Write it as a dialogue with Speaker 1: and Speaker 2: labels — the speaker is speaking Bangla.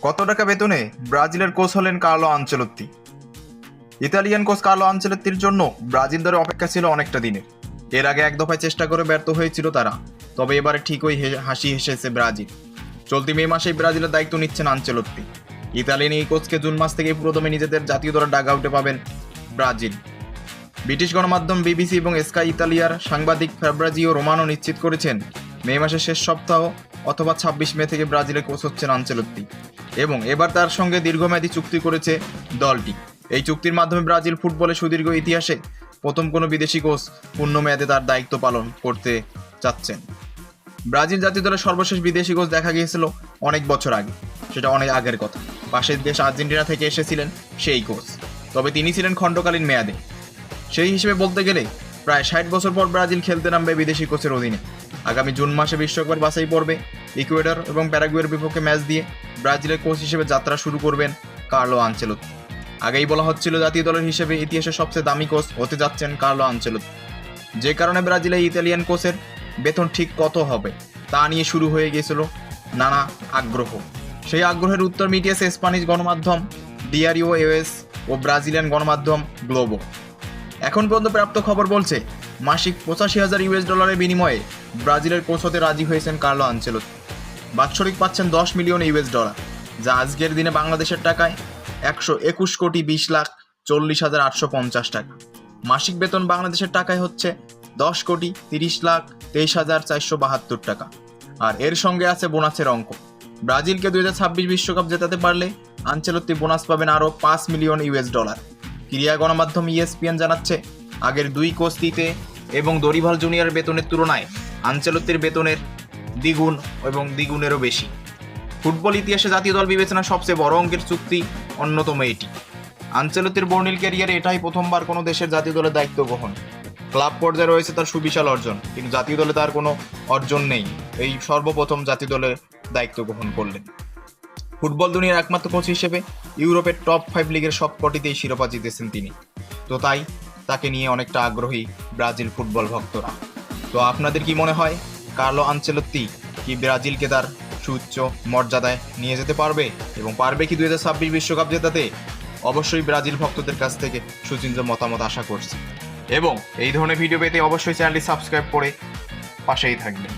Speaker 1: কত টাকা বেতনে ব্রাজিলের কোচ হলেন Carlo Ancelotti. Italian coach Carlo আনচেলত্তির জন্য ব্রাজিল দলের অপেক্ষা ছিল অনেকটা দিনের। এর আগে এক দফায় চেষ্টা করে ব্যর্থ হয়েছিল তারা, তবে এবারে ঠিকই হাসি হেসেছে ব্রাজিল। চলতি মে মাসেই ব্রাজিলের দায়িত্ব নিচ্ছেন আনচেলত্তি। ইতালিয়ান এই কোচকে জুন মাস থেকে পুরোদমে নিজেদের জাতীয় দলের ডাগ আউটে পাবেন ব্রাজিল। ব্রিটিশ গণমাধ্যম বিবিসি এবং স্কাই ইতালিয়ার সাংবাদিক ফ্যাব্রিজিও রোমানো নিশ্চিত করেছেন, মে মাসের শেষ সপ্তাহ অথবা 26 মে থেকে ব্রাজিলের কোচ হচ্ছেন আনচেলত্তি এবং এবার তার সঙ্গে দীর্ঘমেয়াদী চুক্তি করেছে দলটি। এই চুক্তির মাধ্যমে ব্রাজিল ফুটবলের সুদীর্ঘ ইতিহাসে প্রথম কোনো বিদেশি কোচ পূর্ণমেয়াদে তার দায়িত্ব পালন করতে চাচ্ছেন। ব্রাজিল জাতীয় দলের সর্বশেষ বিদেশি কোচ দেখা গিয়েছিল অনেক বছর আগে, সেটা অনেক আগের কথা। পাশের দেশ আর্জেন্টিনা থেকে এসেছিলেন সেই কোচ, তবে তিনি ছিলেন খণ্ডকালীন মেয়াদে। সেই হিসেবে বলতে গেলে প্রায় 60 বছর পর ব্রাজিল খেলতে নামবে বিদেশি কোচের অধীনে। আগামী জুন মাসে বিশ্বকাপ বাছাই পর্বে ইকুয়েডর এবং প্যারাগুয়ের বিপক্ষে ম্যাচ দিয়ে ব্রাজিলের কোচ হিসেবে যাত্রা শুরু করবেন কার্লো আনচেলত্তি। আগেই বলা হচ্ছিল জাতীয় দলের হিসেবে ইতিহাসের সবচেয়ে দামি কোচ হতে যাচ্ছেন কার্লো আনচেলত্তি। যে কারণে ব্রাজিলে ইতালিয়ান কোচের বেতন ঠিক কত হবে তা নিয়ে শুরু হয়ে গিয়েছিল নানা আগ্রহ। সেই আগ্রহের উত্তর মিটিয়েছে স্প্যানিশ গণমাধ্যম ডিয়ারিও এস ও ব্রাজিলিয়ান গণমাধ্যম গ্লোবো। এখন পর্যন্ত প্রাপ্ত খবর বলছে, মাসিক $85,000 বিনিময়ে ব্রাজিলের কোচ হতে রাজি হয়েছেন কার্লো আনচেলত্তি। বাৎসরিক পাচ্ছেন $10 মিলিয়ন, যা আজকের দিনে বাংলাদেশের টাকায় 121,40,850 টাকা। মাসিক বেতন বাংলাদেশের টাকায় হচ্ছে 10,30,23,472 টাকা। আর এর সঙ্গে আছে বোনাসের অঙ্ক। ব্রাজিলকে 2026 বিশ্বকাপ জেতাতে পারলে আনচেলত্তি বোনাস পাবেন আরও $5 মিলিয়ন। ক্রীড়া গণমাধ্যম ESPN জানাচ্ছে, আগের দুই কোচ তিতে এবং দরিভাল জুনিয়রের বেতনের তুলনায় আনচেলত্তির বেতনের দ্বিগুণ এবং দ্বিগুণেরও বেশি। ফুটবল ইতিহাসে জাতীয় দল বিবেচনা সবচেয়ে বড় অঙ্কের চুক্তি অন্যতম এটি। আনচেলত্তির বর্ণিল ক্যারিয়ারে এটাই প্রথমবার কোনো দেশের জাতীয় দলের দায়িত্ব গ্রহণ। ক্লাব পর্যায়ে রয়েছে তার সুবিশাল অর্জন, কিন্তু জাতীয় দলে তার কোনো অর্জন নেই। এই সর্বপ্রথম জাতীয় দলের দায়িত্ব গ্রহণ করলেন। ফুটবল দুনিয়ার একমাত্র কোচ হিসেবে ইউরোপের টপ 5 লিগের সব কটিতেই শিরোপা জিতেছেন তিনি। তো তাই তাকে নিয়ে অনেকটা আগ্রহী ব্রাজিল ফুটবল ভক্তরা। তো আপনাদের কি মনে হয়, কার্লো আনচেলত্তি কি ব্রাজিলকে তার সুউচ্চ মর্যাদায় নিয়ে যেতে পারবে এবং পারবে কি 2026 বিশ্বকাপ জেতাতে? অবশ্যই ব্রাজিল ভক্তদের কাছ থেকে সুচিন্তিত মতামত আশা করছি এবং এই ধরনের ভিডিও পেতে অবশ্যই চ্যানেলটি সাবস্ক্রাইব করে পাশেই থাকবেন।